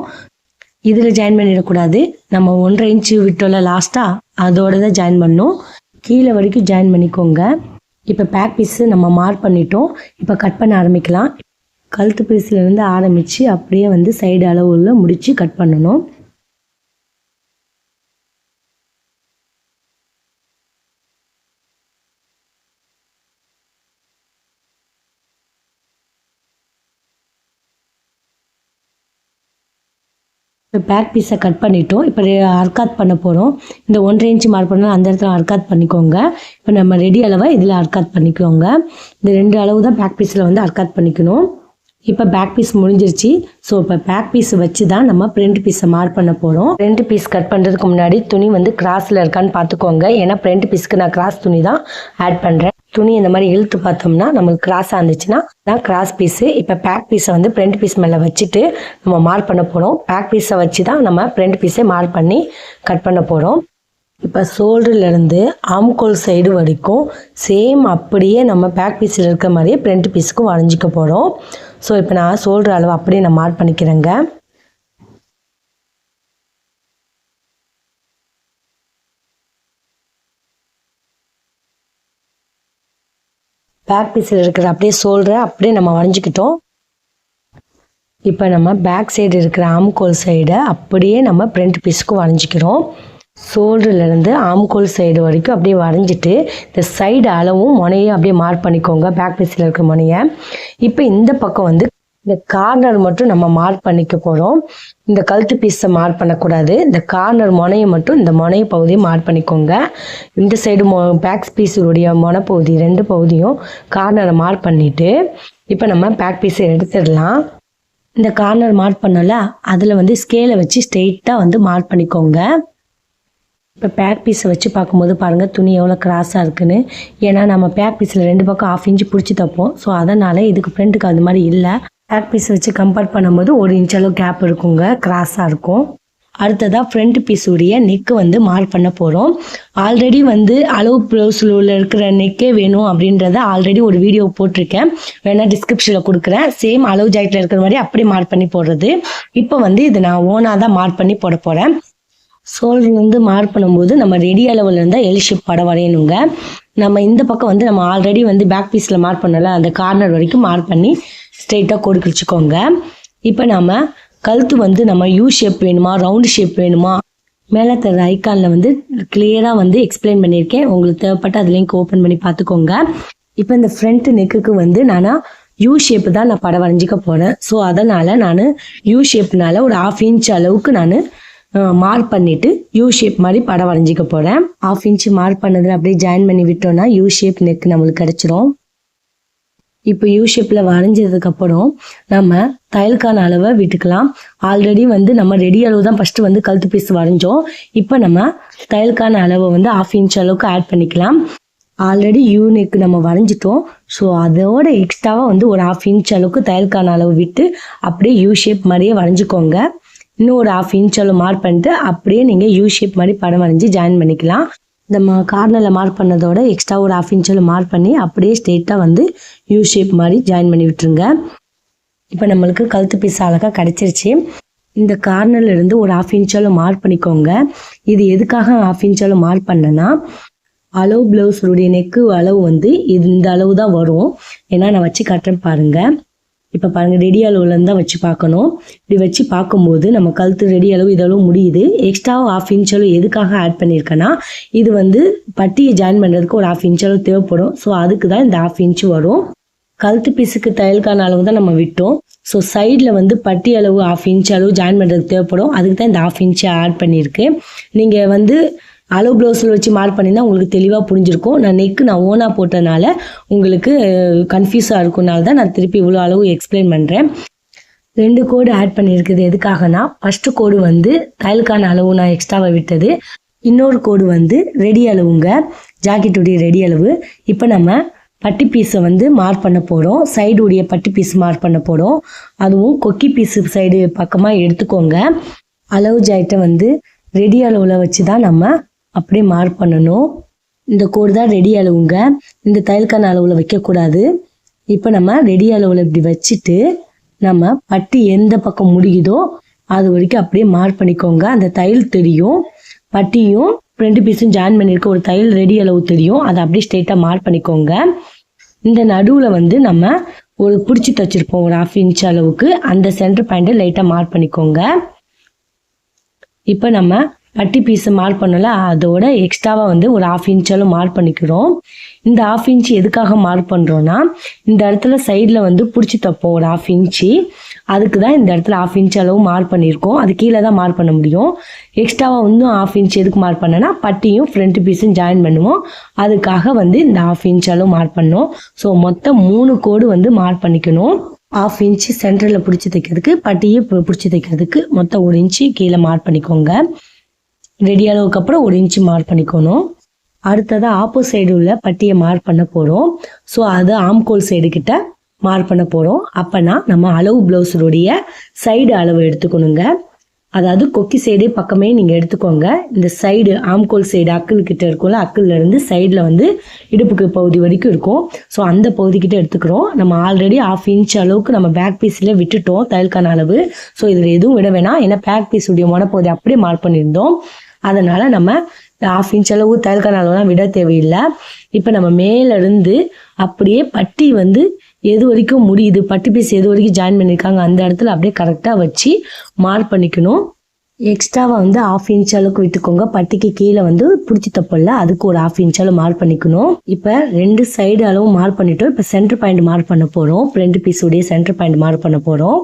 இதில் ஜாயின் பண்ணிடக்கூடாது, நம்ம 1.5 இன்ச்சு விட்டோல லாஸ்ட்டாக அதோட தான் ஜாயின் பண்ணணும். கீழே வரைக்கும் ஜாயின் பண்ணிக்கோங்க. இப்போ பேக் பீஸு நம்ம மார்க் பண்ணிட்டோம். இப்போ கட் பண்ண ஆரம்பிக்கலாம். கழுத்து பீஸ்லேருந்து ஆரம்பித்து அப்படியே வந்து சைடு அளவுல முடித்து கட் பண்ணணும். இப்போ பேக் பீஸை கட் பண்ணிட்டோம். இப்போ அர்க்காத் பண்ண போகிறோம். இந்த 1.5 இன்ச்சு மார்க் பண்ணால் அந்த இடத்துல அர்க்காத் பண்ணிக்கோங்க. இப்போ நம்ம ரெடி அளவை இதில் அர்க்காத் பண்ணிக்கோங்க. இந்த 2 அளவு தான் பேக் பீஸில் வந்து அர்க்காத் பண்ணிக்கணும். இப்போ பேக் பீஸ் முடிஞ்சிருச்சு. ஸோ இப்போ பேக் பீஸ் வச்சு தான் நம்ம ஃப்ரண்ட் பீஸை மார்க் பண்ண போகிறோம். ஃப்ரண்ட் பீஸ் கட் பண்ணுறதுக்கு முன்னாடி துணி வந்து கிராஸில் இருக்கான்னு பார்த்துக்கோங்க. ஏன்னா ஃப்ரண்ட் பீஸ்க்கு நான் கிராஸ் துணி தான் ஆட் பண்ணுறேன். துணி இந்த மாதிரி இழுத்து பார்த்தோம்னா நம்மளுக்கு கிராஸாக இருந்துச்சுன்னா தான் கிராஸ் பீஸு. இப்போ பேக் பீஸை வந்து ஃப்ரண்ட் பீஸ் மேலே வச்சுட்டு நம்ம மார்க் பண்ண போகிறோம். பேக் பீஸை வச்சு தான் நம்ம ஃப்ரண்ட் பீஸை மார்க் பண்ணி கட் பண்ண போகிறோம். இப்போ ஷோல்டர்லேருந்து ஆம்கோல் சைடு வரைக்கும் சேம் அப்படியே நம்ம பேக் பீஸில் இருக்க மாதிரியே ஃப்ரண்ட் பீஸுக்கும் வரைஞ்சிக்க போகிறோம். ஸோ இப்போ நான் ஷோல்டர் அளவு அப்படியே நான் மார்க் பண்ணிக்கிறேங்க. பேக் பீஸில் இருக்கிற அப்படியே ஷோல்டரை அப்படியே நம்ம வரைஞ்சிக்கிட்டோம். இப்போ நம்ம பேக் சைடு இருக்கிற ஆம்கோல் சைடை அப்படியே நம்ம ஃப்ரண்ட் பீஸுக்கு வரைஞ்சிக்கிறோம். ஷோல்டர்லேருந்து ஆம்கோல் சைடு வரைக்கும் அப்படியே வரைஞ்சிட்டு இந்த சைடு அளவும் முனையும் அப்படியே மார்க் பண்ணிக்கோங்க, பேக் பீஸில் இருக்க முனையை. இப்போ இந்த பக்கம் வந்து இந்த கார்னர் மட்டும் நம்ம மார்க் பண்ணிக்க போகிறோம். இந்த கழுத்து பீஸை மார்க் பண்ணக்கூடாது. இந்த கார்னர் முனையை மட்டும் இந்த முனைய பகுதியை மார்க் பண்ணிக்கோங்க. இந்த சைடு பேக் பீஸுடைய முனைப்பகுதி 2 பகுதியும் கார்னரை மார்க் பண்ணிவிட்டு இப்போ நம்ம பேக் பீஸை எடுத்துடலாம். இந்த கார்னர் மார்க் பண்ணல அதில் வந்து ஸ்கேலை வச்சு ஸ்ட்ரெயிட்டாக வந்து மார்க் பண்ணிக்கோங்க. இப்போ பேக் பீஸை வச்சு பார்க்கும்போது பாருங்கள் துணி எவ்வளோ கிராஸாக இருக்குன்னு. ஏன்னா நம்ம பேக் பீஸில் 2 பக்கம் 1/2 இன்ச்சு பிடிச்சி தைப்போம். ஸோ அதனால் இதுக்கு ஃப்ரண்ட்டுக்கு அது மாதிரி இல்லை. பேக் பீஸை வச்சு கம்பேர் பண்ணும்போது 1 இன்ச் அளவு கேப் இருக்குங்க, கிராஸாக இருக்கும். அடுத்ததாக ஃப்ரண்ட் பீஸுடைய நெக்கு வந்து மார்க் பண்ண போகிறோம். ஆல்ரெடி வந்து அளவு ப்ளவுஸில் உள்ள இருக்கிற நெக்கே வேணும் அப்படின்றத ஆல்ரெடி ஒரு வீடியோ போட்டிருக்கேன், வேணால் டிஸ்கிரிப்ஷனில் கொடுக்குறேன். சேம் அளவு ஜாக்கெட்டில் இருக்கிற மாதிரி அப்படி மார்க் பண்ணி போடுறது. இப்போ வந்து இது நான் ஓனாக தான் மார்க் பண்ணி போட போகிறேன். ஷோல்டர்லேருந்து மார்க் பண்ணும்போது நம்ம ரெடி அளவில் இருந்தால் எல் ஷேப் படம் வரையணுங்க. நம்ம இந்த பக்கம் வந்து நம்ம ஆல்ரெடி வந்து பேக் பீஸில் மார்க் பண்ணல அந்த கார்னர் வரைக்கும் மார்க் பண்ணி ஸ்ட்ரெயிட்டாக கோடு கிழிச்சிக்கோங்க. இப்போ நம்ம கழுத்து வந்து நம்ம யூ ஷேப் வேணுமா ரவுண்டு ஷேப் வேணுமா மேலே தர ஐக்கானில் வந்து கிளியராக வந்து எக்ஸ்பிளைன் பண்ணியிருக்கேன். உங்களுக்கு தேவைப்பட்ட அது லிங்க் ஓப்பன் பண்ணி பார்த்துக்கோங்க. இப்போ இந்த ஃப்ரண்ட் நெக்குக்கு வந்து நான் யூ ஷேப்பு தான் நான் படம் வரைஞ்சிக்க போகிறேன். ஸோ அதனால் நான் யூ ஷேப்னால ஒரு 1/2 இன்ச் அளவுக்கு நான் மார்க் பண்ணிவிட்டு யூ ஷேப் மாதிரி படம் வரைஞ்சிக்க போகிறேன். 1/2 இன்ச்சு மார்க் பண்ணதில் அப்படியே ஜாயின் பண்ணி விட்டோன்னா யூ ஷேப் நெக் நம்மளுக்கு கிடச்சிரும். இப்போ யூ ஷேப்பில் வரைஞ்சதுக்கப்புறம் நம்ம தையலுக்கான அளவை விட்டுக்கலாம். ஆல்ரெடி வந்து நம்ம ரெடி அளவு தான் ஃபஸ்ட்டு வந்து கழுத்து பீஸ் வரைஞ்சோம். இப்போ நம்ம தையலுக்கான அளவை வந்து 1/2 இன்ச் அளவுக்கு ஆட் பண்ணிக்கலாம். ஆல்ரெடி யூ நெக் நம்ம வரைஞ்சிட்டோம். ஸோ அதோட எக்ஸ்ட்ராவாக வந்து ஒரு 1/2 இன்ச் அளவுக்கு தையலுக்கான அளவு விட்டு அப்படியே யூ ஷேப் மாதிரியே வரைஞ்சிக்கோங்க. இன்னும் ஒரு 1/2 இன்ச் அளவு மார்க் பண்ணிட்டு அப்படியே நீங்கள் யூ ஷேப் மாதிரி படம் வரைஞ்சி ஜாயின் பண்ணிக்கலாம். இந்த கார்னரில் மார்க் பண்ணதோட எக்ஸ்ட்ரா ஒரு 1/2 இன்ச் அளவு மார்க் பண்ணி அப்படியே ஸ்ட்ரெயிட்டாக வந்து யூ ஷேப் மாதிரி ஜாயின் பண்ணி விட்டுருங்க. இப்போ நம்மளுக்கு கழுத்து பீஸ் அழகாக கிடச்சிருச்சு. இந்த கார்னர்ல இருந்து ஒரு 1/2 இன்ச் அளவு மார்க் பண்ணிக்கோங்க. இது எதுக்காக 1/2 இன்ச் அளவு மார்க் பண்ணேன்னா அளவு ப்ளவுஸுடைய நெக்கு அளவு வந்து இந்த அளவு தான் வரும். ஏன்னா நான் வச்சு காட்டுறேன் பாருங்கள். இப்போ பாருங்கள் ரெடி அளவுலேருந்து தான் வச்சு பார்க்கணும். இப்படி வச்சு பார்க்கும்போது நம்ம கழுத்து ரெடி அளவு இதளவு முடியுது. எக்ஸ்ட்ரா 1/2 இன்ச் அளவு எதுக்காக ஆட் பண்ணியிருக்கேன்னா இது வந்து பட்டியை ஜாயின் பண்ணுறதுக்கு ஒரு 1/2 இன்ச் அளவு தேவைப்படும். ஸோ அதுக்கு தான் இந்த 1/2 இன்ச்சு வரும். கழுத்து பீஸுக்கு தையலுக்கான அளவு தான் நம்ம விட்டோம். ஸோ சைடில் வந்து பட்டி அளவு 1/2 இன்ச் அளவு ஜாயின் பண்ணுறதுக்கு தேவைப்படும். அதுக்கு தான் இந்த 1/2 இன்ச்சு ஆட் பண்ணியிருக்கு. நீங்கள் வந்து அளவு ப்ளவுஸில் வச்சு மார்க் பண்ணியிருந்தால் உங்களுக்கு தெளிவாக புரிஞ்சிருக்கும். நான் நெக்கு நான் ஓனாக போட்டதுனால உங்களுக்கு கன்ஃபியூஸாக இருக்கும்னால தான் நான் திருப்பி இவ்வளோ அளவு எக்ஸ்பிளைன் பண்ணுறேன். 2 கோடு ஆட் பண்ணியிருக்குது எதுக்காகனா ஃபஸ்ட்டு கோடு வந்து தையலுக்கான அளவு நான் எக்ஸ்ட்ராவை விட்டது. இன்னொரு கோடு வந்து ரெடி அளவுங்க, ஜாக்கெட்டுடைய ரெடி அளவு. இப்போ நம்ம பட்டி பீஸை வந்து மார்க் பண்ண போகிறோம். சைடுடைய பட்டி பீஸ் மார்க் பண்ண போகிறோம். அதுவும் கொக்கி பீஸு சைடு பக்கமாக எடுத்துக்கோங்க. அளவு ஜாயிட்டை வந்து ரெடி அளவில் வச்சு தான் நம்ம அப்படியே மார்க் பண்ணணும். இந்த கோடு தான் ரெடி அளவுங்க. இந்த தையல்கான அளவில் வைக்கக்கூடாது. இப்போ நம்ம ரெடி அளவில் இப்படி வச்சுட்டு நம்ம பட்டி எந்த பக்கம் முடியுதோ அது வரைக்கும் அப்படியே மார்க் பண்ணிக்கோங்க. அந்த தையல் தெரியும், பட்டியும் ஃப்ரண்ட் பீஸும் ஜாயின் பண்ணியிருக்க ஒரு தையல் ரெடி அளவு தெரியும். அதை அப்படியே ஸ்ட்ரெயிட்டாக மார்க் பண்ணிக்கோங்க. இந்த நடுவில் வந்து நம்ம ஒரு பிடிச்சி தச்சிருப்போம் ஒரு 1/2 இன்ச் அளவுக்கு. அந்த சென்டர் பாயிண்ட்டை லைட்டாக மார்க் பண்ணிக்கோங்க. இப்போ நம்ம பட்டி பீஸை மார்க் பண்ணல, அதோட எக்ஸ்ட்ராவாக வந்து ஒரு 1/2 இன்ச் அளவு மார்க் பண்ணிக்கிறோம். இந்த 1/2 இன்ச் எதுக்காக மார்க் பண்ணுறோன்னா, இந்த இடத்துல சைடில் வந்து பிடிச்சி தப்போம் ஒரு 1/2 இன்ச்சு. அதுக்கு தான் இந்த இடத்துல 1/2 இன்ச் அளவு மார்க் பண்ணியிருக்கோம். அது கீழே தான் மார்க் பண்ண முடியும். எக்ஸ்ட்ராவாக இன்னும் 1/2 இன்ச் எதுக்கு மார்க் பண்ணனா, பட்டியும் ஃப்ரண்ட் பீஸும் ஜாயின் பண்ணுவோம். அதுக்காக வந்து இந்த 1/2 இன்ச் அளவு மார்க் பண்ணோம். ஸோ மொத்தம் 3 கோடு வந்து மார்க் பண்ணிக்கணும். 1/2 இன்ச்சு சென்டரில் பிடிச்சி தைக்கிறதுக்கு, பட்டியை பிடிச்சி தைக்கிறதுக்கு மொத்தம் 1 இன்ச்சு கீழே மார்க் பண்ணிக்கோங்க. ரெடி அளவுக்கு அப்புறம் 1 இன்ச்சு மார்க் பண்ணிக்கணும். அடுத்ததாக ஆப்போசிட் சைடு உள்ள பட்டியை மார்க் பண்ண போகிறோம். ஸோ அது ஆம்கோல் சைடு கிட்ட மார்க் பண்ண போகிறோம். அப்போனா நம்ம அளவு ப்ளவுஸுடைய சைடு அளவு எடுத்துக்கணுங்க. அதாவது கொக்கி சைடே பக்கமே நீங்கள் எடுத்துக்கோங்க. இந்த சைடு ஆம்கோல் சைடு அக்குள் கிட்ட இருக்கும்ல, அக்குள்லேருந்து சைடில் வந்து இடுப்புக்கு பகுதி வரைக்கும் இருக்கும். ஸோ அந்த பகுதிக்கிட்ட எடுத்துக்கிறோம். நம்ம ஆல்ரெடி 1/2 இன்ச் அளவுக்கு நம்ம பேக் பீஸில் விட்டுட்டோம் தையல்கான அளவு. ஸோ இதில் எதுவும் விட வேணாம். ஏன்னா பேக் பீஸுடைய முனைப்பகுதி அப்படியே மார்க் பண்ணியிருந்தோம். அதனால் நம்ம 1/2 இன்ச் அளவு தையல்கான அளவுலாம் விட தேவையில்லை. இப்போ நம்ம மேலேருந்து அப்படியே பட்டி வந்து எது வரைக்கும் முடியுது, பட்டி பீஸ் எது வரைக்கும் ஜாயின் பண்ணியிருக்காங்க அந்த இடத்துல அப்படியே கரெக்டாக வச்சு மார்க் பண்ணிக்கணும். எக்ஸ்ட்ராவாக வந்து 1/2 இன்ச் அளவுக்கு விட்டுக்கோங்க. பட்டிக்கு கீழே வந்து பிடிச்சி தப்பில்ல, அதுக்கு ஒரு 1/2 இன்ச் அளவு மார்க் பண்ணிக்கணும். இப்போ 2 சைடு அளவு மார்க் பண்ணிட்டோம். இப்போ சென்டர் பாயிண்ட் மார்க் பண்ண போகிறோம். ஃப்ரண்ட் பீஸுடைய சென்டர் பாயிண்ட் மார்க் பண்ண போகிறோம்.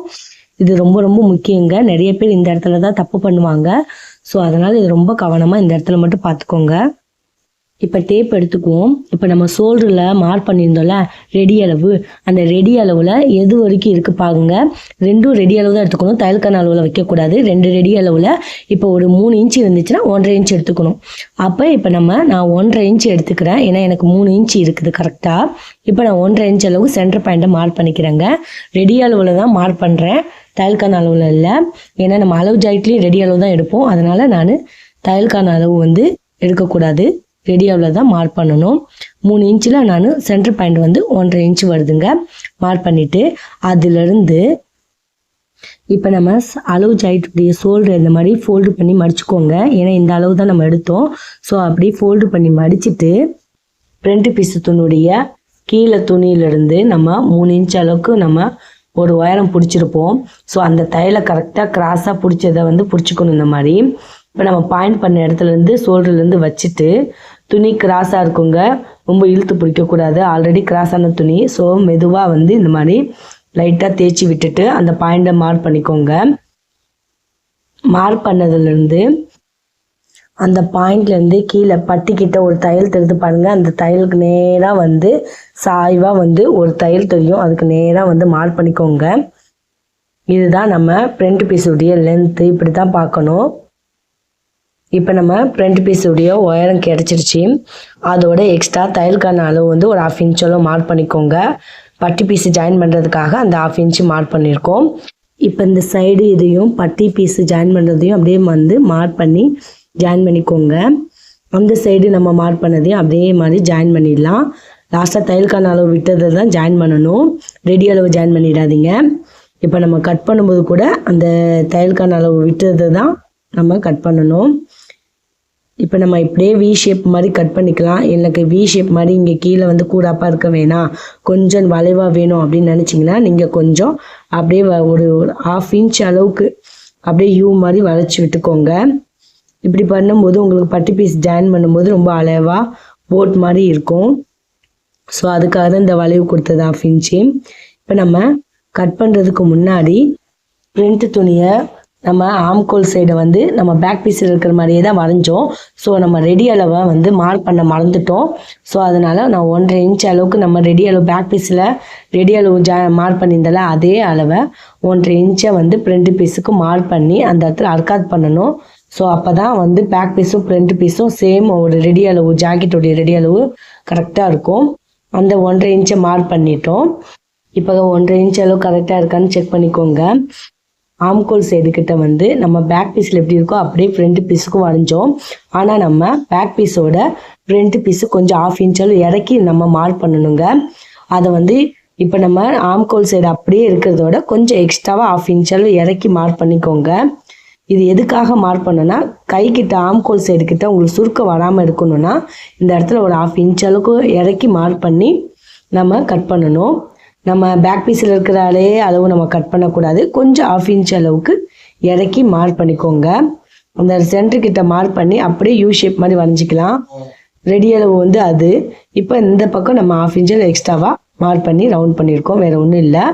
இது ரொம்ப ரொம்ப முக்கியங்க. நிறைய பேர் இந்த இடத்துல தான் தப்பு பண்ணுவாங்க. ஸோ அதனால் இது ரொம்ப கவனமாக இந்த இடத்துல மட்டும் பார்த்துக்கோங்க. இப்போ டேப் எடுத்துக்குவோம். இப்போ நம்ம ஷோல்டரில் மார்க் பண்ணியிருந்தோம்ல ரெடி அளவு, அந்த ரெடி அளவில் எது வரைக்கும் இருக்குது பாருங்க. 2 ரெடி அளவு தான் எடுத்துக்கணும். தையல்கான அளவில் வைக்கக்கூடாது. 2 ரெடி அளவில் இப்போ ஒரு 3 இன்ச்சு இருந்துச்சுன்னா 1.5 இன்ச் எடுத்துக்கணும். அப்போ இப்போ நான் 1.5 இன்ச் எடுத்துக்கிறேன். ஏன்னா எனக்கு 3 இன்ச் இருக்குது கரெக்டாக. இப்போ நான் 1.5 இன்ச் அளவு சென்டர் பாயிண்ட்டை மார்க் பண்ணிக்கிறேங்க. ரெடி அளவில் தான் மார்க் பண்ணுறேன், தையல்கான அளவில் இல்லை. ஏன்னா நம்ம அளவு ஜாயிட்லேயும் ரெடி அளவு தான் எடுப்போம். அதனால் நான் தையல்கான அளவு வந்து எடுக்கக்கூடாது, ரெடி அளவில் தான் மார்க் பண்ணணும். 3 இன்ச்சில் நான் சென்டர் பாயிண்ட் வந்து 1.5 இன்ச் வருதுங்க. மார்க் பண்ணிவிட்டு அதிலிருந்து இப்போ நம்ம அளவு ஜாயிட்டுடைய ஷோல்டர் இந்த மாதிரி ஃபோல்டு பண்ணி மடிச்சுக்கோங்க. ஏன்னா இந்த அளவு தான் நம்ம எடுத்தோம். ஸோ அப்படி ஃபோல்டு பண்ணி மடிச்சுட்டு ஃப்ரண்ட் பீஸு துணியுடைய கீழே துணியிலிருந்து நம்ம 3 இன்ச் அளவுக்கு நம்ம ஒரு உயரம் பிடிச்சிருப்போம். ஸோ அந்த தையலை கரெக்டாக கிராஸாக பிடிச்சதை வந்து பிடிச்சிக்கணும். இந்த மாதிரி இப்போ நம்ம பாயிண்ட் பண்ண இடத்துலேருந்து ஷோல்டர்லேருந்து வச்சுட்டு துணி கிராஸாக இருக்குங்க, ரொம்ப இழுத்து பிடிக்கக்கூடாது. ஆல்ரெடி கிராஸான துணி. ஸோ மெதுவாக வந்து இந்த மாதிரி லைட்டாக தேய்ச்சி விட்டுட்டு அந்த பாயிண்ட்டை மார்க் பண்ணிக்கோங்க. மார்க் பண்ணதுலேருந்து அந்த பாயிண்ட்லேருந்து கீழே பட்டிக்கிட்ட ஒரு தையல் தெரிந்து பாருங்கள். அந்த தையலுக்கு நேராக வந்து சாய்வாக வந்து ஒரு தையல் தெரியும். அதுக்கு நேராக வந்து மார்க் பண்ணிக்கோங்க. இதுதான் நம்ம ஃப்ரண்ட் பீஸுடைய லென்த்து. இப்படி தான் பார்க்கணும். இப்போ நம்ம ஃப்ரண்ட் பீஸுடைய உயரம் கிடச்சிருச்சு. அதோட எக்ஸ்ட்ரா தையலுக்கான அளவு வந்து ஒரு 1/2 இன்ச் அளவு மார்க் பண்ணிக்கோங்க. பட்டி பீஸு ஜாயின் பண்ணுறதுக்காக அந்த 1/2 இன்ச்சு மார்க் பண்ணியிருக்கோம். இப்போ இந்த சைடு இதையும் பட்டி பீஸு ஜாயின் பண்ணுறதையும் அப்படியே வந்து மார்க் பண்ணி ஜாயின் பண்ணிக்கோங்க. அந்த சைடு நம்ம மார்க் பண்ணதையும் அப்படியே மாதிரி ஜாயின் பண்ணிடலாம். லாஸ்ட்டாக தையலுக்கான அளவு விட்டதை தான் ஜாயின் பண்ணணும், ரெடி அளவு ஜாயின் பண்ணிடாதீங்க. இப்போ நம்ம கட் பண்ணும்போது கூட அந்த தையலுக்கான அளவு விட்டதை தான் நம்ம கட் பண்ணணும். இப்போ நம்ம இப்படியே வி ஷேப் மாதிரி கட் பண்ணிக்கலாம். எனக்கு வி ஷேப் மாதிரி இங்கே கீழே வந்து கூடாப்பாக இருக்க வேணாம், கொஞ்சம் வளைவாக வேணும் அப்படின்னு நினச்சிங்கன்னா நீங்கள் கொஞ்சம் அப்படியே ஒரு 1/2 இன்ச் அளவுக்கு அப்படியே யூ மாதிரி வளைச்சி விட்டுக்கோங்க. இப்படி பண்ணும்போது உங்களுக்கு பட்டி பீஸ் ஜாயின் பண்ணும்போது ரொம்ப அளவாக போட் மாதிரி இருக்கும். ஸோ அதுக்காக தான் இந்த வளைவு கொடுத்தது 1/2 இன்ச்சு. இப்போ நம்ம கட் பண்ணுறதுக்கு முன்னாடி ஃப்ரண்ட் துணியை நம்ம ஆம்கோல் சைடை வந்து நம்ம பேக் பீஸில் இருக்கிற மாதிரியே தான் வரைஞ்சோம். ஸோ நம்ம ரெடி அளவை வந்து மார்க் பண்ண மறந்துட்டோம். ஸோ அதனால் நான் 1.5 இன்ச் அளவுக்கு நம்ம ரெடி அளவு பேக் பீஸில் ரெடி அளவு மார்க் பண்ணியிருந்தால அதே அளவை 1.5 இன்ச்சை வந்து ஃப்ரண்ட் பீஸுக்கு மார்க் பண்ணி அந்த இடத்துல அர்க்காத் பண்ணணும். ஸோ அப்போ தான் வந்து பேக் பீஸும் ஃப்ரண்ட் பீஸும் சேம் ஒரு ரெடி அளவு, ஜாக்கெட்டுடைய ரெடி அளவு கரெக்டாக இருக்கும். அந்த 1.5 இன்ச்சை மார்க் பண்ணிட்டோம். இப்போ 1.5 இன்ச் அளவு கரெக்டாக இருக்கான்னு செக் பண்ணிக்கோங்க. ஆம்கோல் சைடு கிட்ட வந்து நம்ம பேக் பீஸில் எப்படி இருக்கோ அப்படியே ஃப்ரண்ட் பீஸுக்கும் வரைஞ்சோம். ஆனால் நம்ம பேக் பீஸோட ஃப்ரண்ட் பீஸு கொஞ்சம் 1/2 இன்ச் அளவு இறக்கி நம்ம மார்க் பண்ணணுங்க. அதை வந்து இப்போ நம்ம ஆம்கோல் சைடு அப்படியே இருக்கிறதோட கொஞ்சம் எக்ஸ்ட்ராவாக 1/2 இன்ச் அளவு இறக்கி மார்க் பண்ணிக்கோங்க. இது எதுக்காக மார்க் பண்ணோன்னா கைக்கிட்ட ஆம்கோல் சைடு கிட்ட உங்களுக்கு சுருக்கம் வராமல் இருக்கணும்னா இந்த இடத்துல ஒரு 1/2 இன்ச் அளவுக்கு இறக்கி மார்க் பண்ணி நம்ம கட் பண்ணணும். நம்ம பேக் பீஸில் இருக்கிற அளவு நம்ம கட் பண்ணக்கூடாது. கொஞ்சம் 1/2 இன்ச் அளவுக்கு இறக்கி மார்க் பண்ணிக்கோங்க. அந்த சென்டர் கிட்ட மார்க் பண்ணி அப்படியே யூ ஷேப் மாதிரி வரைஞ்சிக்கலாம். ரெடி அளவு வந்து அது. இப்போ இந்த பக்கம் நம்ம 1/2 இன்ச் எக்ஸ்ட்ராவாக மார்க் பண்ணி ரவுண்ட் பண்ணியிருக்கோம். வேறு ஒன்றும் இல்லை.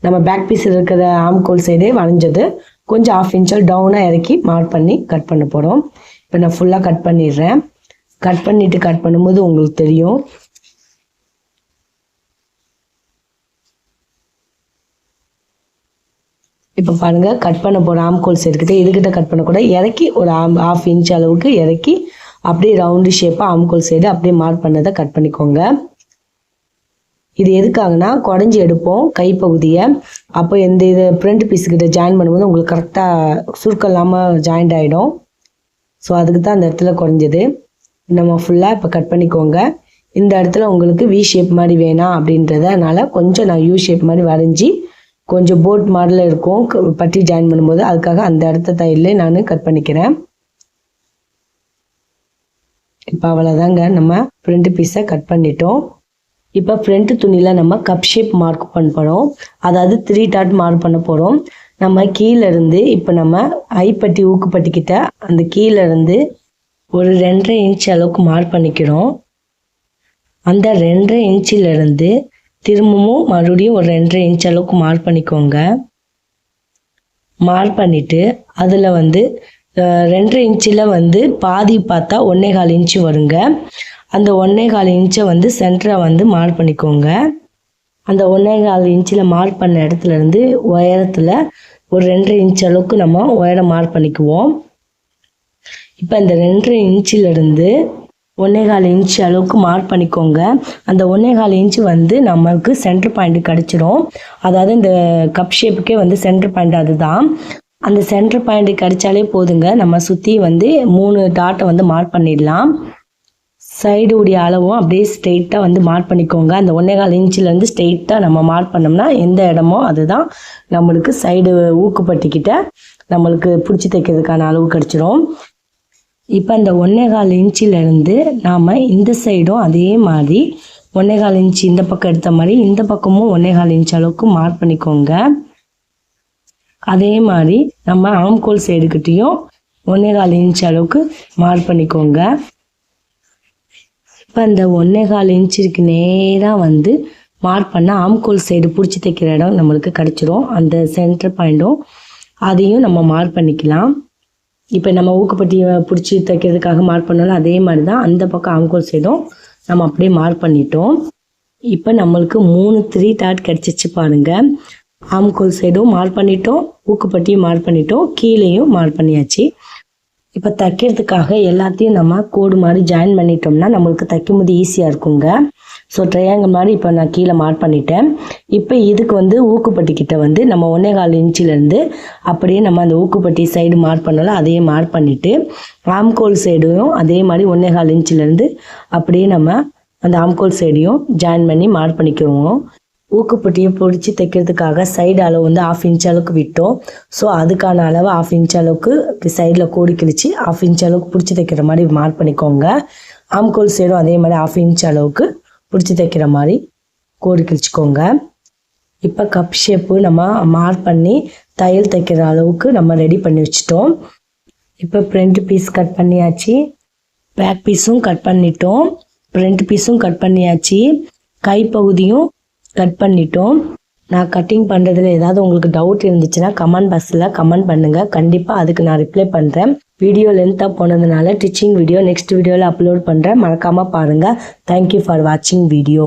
நம்ம பேக் பீஸில் இருக்கிற ஆம்கோல் சைடே வரைஞ்சது கொஞ்சம் 1/2 இன்ச் டவுனாக இறக்கி மார்க் பண்ணி கட் பண்ண போகிறோம். இப்போ நான் ஃபுல்லாக கட் பண்ணிடுறேன். கட் பண்ணும்போது உங்களுக்கு தெரியும். இப்போ பாருங்கள், கட் பண்ண போகிற ஆம்கோல் சைடுக்கிட்ட இதுக்கிட்ட கட் பண்ணக்கூட இறக்கி ஒரு 1/2 இன்ச் அளவுக்கு இறக்கி அப்படியே ரவுண்டு ஷேப்பாக ஆம்கோல் சைடு அப்படியே மார்க் பண்ணதை கட் பண்ணிக்கோங்க. இது எதுக்காகனா குடஞ்சி எடுப்போம் கைப்பகுதியை. அப்போ எந்த இது ஃப்ரண்ட் பீஸுக்கிட்ட ஜாயின் பண்ணும்போது உங்களுக்கு கரெக்டாக சுருக்கம் இல்லாமல் ஜாயிண்ட் ஆகிடும். ஸோ அதுக்கு தான் அந்த இடத்துல குறைஞ்சது. நம்ம ஃபுல்லாக இப்போ கட் பண்ணிக்கோங்க. இந்த இடத்துல உங்களுக்கு வி ஷேப் மாதிரி வேணாம் அப்படின்றதுனால கொஞ்சம் நான் யூ ஷேப் மாதிரி வரைஞ்சி கொஞ்சம் போட் மாடலில் இருக்கும் பட்டி ஜாயின் பண்ணும்போது, அதுக்காக அந்த இடத்த தையல்லே நான் கட் பண்ணிக்கிறேன். இப்போ அவ்வளோதாங்க, நம்ம ஃப்ரண்ட் பீஸை கட் பண்ணிட்டோம். இப்போ ஃப்ரண்ட் துணியில் நம்ம கப் ஷேப் மார்க் பண்ண போகிறோம். அதாவது 3 டாட் மார்க் பண்ண போகிறோம். நம்ம கீழேருந்து இப்போ நம்ம ஐப்பட்டி ஊக்குப்பட்டிக்கிட்ட அந்த கீழேருந்து ஒரு 2.5 இன்ச் அளவுக்கு மார்க் பண்ணிக்கிறோம். அந்த 2.5 இன்ச்சிலேருந்து திரும்பவும் மறுபடியும் ஒரு 2.5 இன்ச் அளவுக்கு மார்க் பண்ணிக்கோங்க. மார்க் பண்ணிவிட்டு அதில் வந்து 2.5 இன்ச்சில் வந்து பாதி பார்த்தா 1.25 இன்ச்சு வருங்க. அந்த 1.25 இன்ச்சை வந்து சென்டரை வந்து மார்க் பண்ணிக்கோங்க. அந்த 1.25 இன்ச்சில் மார்க் பண்ண இடத்துலேருந்து உயரத்தில் ஒரு 2.5 இன்ச் அளவுக்கு நம்ம உயரம் மார்க் பண்ணிக்குவோம். இப்போ இந்த 2.5 இன்ச்சிலேருந்து 1.25 இன்ச் அளவுக்கு மார்க் பண்ணிக்கோங்க. அந்த 1.25 இன்ச்சு வந்து நமக்கு சென்டர் பாயிண்ட் கிடச்சிரும். அதாவது இந்த கப் ஷேப்புக்கே வந்து சென்டர் பாயிண்ட் அதுதான். அந்த சென்டர் பாயிண்ட் கிடச்சாலே போதுங்க. நம்ம சுற்றி வந்து 3 டாட்டை வந்து மார்க் பண்ணிடலாம். சைடு உடைய அளவும் அப்படியே ஸ்ட்ரெயிட்டாக வந்து மார்க் பண்ணிக்கோங்க. அந்த 1.25 இன்ச்சிலேருந்து ஸ்ட்ரெயிட்டாக நம்ம மார்க் பண்ணோம்னா எந்த இடமோ அதுதான் நம்மளுக்கு சைடு ஊக்குப்பட்டிக்கிட்ட நம்மளுக்கு பிடிச்சி தைக்கிறதுக்கான அளவு கிடச்சிரும். இப்போ அந்த 1.25 இன்ச்சிலேருந்து நாம் இந்த சைடும் அதே மாதிரி 1.25 இன்ச்சு இந்த பக்கம் எடுத்த மாதிரி இந்த பக்கமும் 1.25 இன்ச் அளவுக்கு மார்க் பண்ணிக்கோங்க. அதே மாதிரி நம்ம ஆம்கோல் சைடுக்கிட்டையும் 1.25 இன்ச் அளவுக்கு மார்க் பண்ணிக்கோங்க. இப்போ அந்த 1.25 இன்ச்சுக்கு நேராக வந்து மார்க் பண்ண ஆம்கோல் சைடு பிடிச்சி தைக்கிற இடம் நம்மளுக்கு கிடச்சிரும். அந்த சென்டர் பாயிண்ட்டும் அதையும் நம்ம மார்க் பண்ணிக்கலாம். இப்போ நம்ம ஊக்குப்பட்டியை பிடிச்சி தைக்கிறதுக்காக மார்க் பண்ணோம்னா அதே மாதிரி தான் அந்த பக்கம் ஆம்கோல் சைடும் நம்ம அப்படியே மார்க் பண்ணிட்டோம். இப்போ நம்மளுக்கு 3 டாட் கிடச்சிச்சு பாருங்கள். ஆம்கோல் சைடும் மார்க் பண்ணிட்டோம், ஊக்குப்பட்டியும் மார்க் பண்ணிட்டோம், கீழேயும் மார்க் பண்ணியாச்சு. இப்போ தைக்கிறதுக்காக எல்லாத்தையும் நம்ம கோடு மாதிரி ஜாயின் பண்ணிட்டோம்னா நம்மளுக்கு தைக்கும்போது ஈஸியாக இருக்குங்க. ஸோ ட்ரையாங்கிள் மாதிரி இப்போ நான் கீழே மார்க் பண்ணிட்டேன். இப்போ இதுக்கு வந்து ஊக்குப்பட்டிக்கிட்ட வந்து நம்ம 1.25 இன்ச்சிலேருந்து அப்படியே நம்ம அந்த ஊக்குப்பட்டி சைடு மார்க் பண்ணலாம். அதையே மார்க் பண்ணிவிட்டு ஆம்கோல் சைடையும் அதே மாதிரி 1.25 இன்ச்சிலேருந்து அப்படியே நம்ம அந்த ஆம்கோல் சைடையும் ஜாயின் பண்ணி மார்க் பண்ணிக்குவோம். ஊக்குப்பட்டியை பிடிச்சி தைக்கிறதுக்காக சைடு அளவு வந்து 1/2 இன்ச் அளவுக்கு விட்டோம். ஸோ அதுக்கான அளவு 1/2 இன்ச் அளவுக்கு சைடில் கோடி கிழிச்சு 1/2 இன்ச் அளவுக்கு பிடிச்சி தைக்கிற மாதிரி மார்க் பண்ணிக்கோங்க. ஆம்கோல் சைடும் அதே மாதிரி 1/2 இன்ச் அளவுக்கு பிடிச்சி தைக்கிற மாதிரி கோடி கிழிச்சிக்கோங்க. இப்போ கப் ஷேப்பு நம்ம மார்க் பண்ணி தையல் தைக்கிற அளவுக்கு நம்ம ரெடி பண்ணி வச்சிட்டோம். இப்போ ஃப்ரண்ட் பீஸ் கட் பண்ணியாச்சு, பேக் பீஸும் கட் பண்ணிட்டோம், ஃப்ரண்ட் பீஸும் கட் பண்ணியாச்சு, கைப்பகுதியும் கட் பண்ணிட்டோம். நான் கட்டிங் பண்ணுறதுல ஏதாவது உங்களுக்கு டவுட் இருந்துச்சுன்னா கமெண்ட் பாக்ஸில் கமெண்ட் பண்ணுங்கள். கண்டிப்பாக அதுக்கு நான் ரிப்ளை பண்ணுறேன். வீடியோ லென்த்தாக போனதுனால டிச்சிங் வீடியோ நெக்ஸ்ட் வீடியோவில் அப்லோட் பண்ணுறேன். மறக்காமல் பாருங்கள். தேங்க்யூ ஃபார் வாட்சிங் வீடியோ.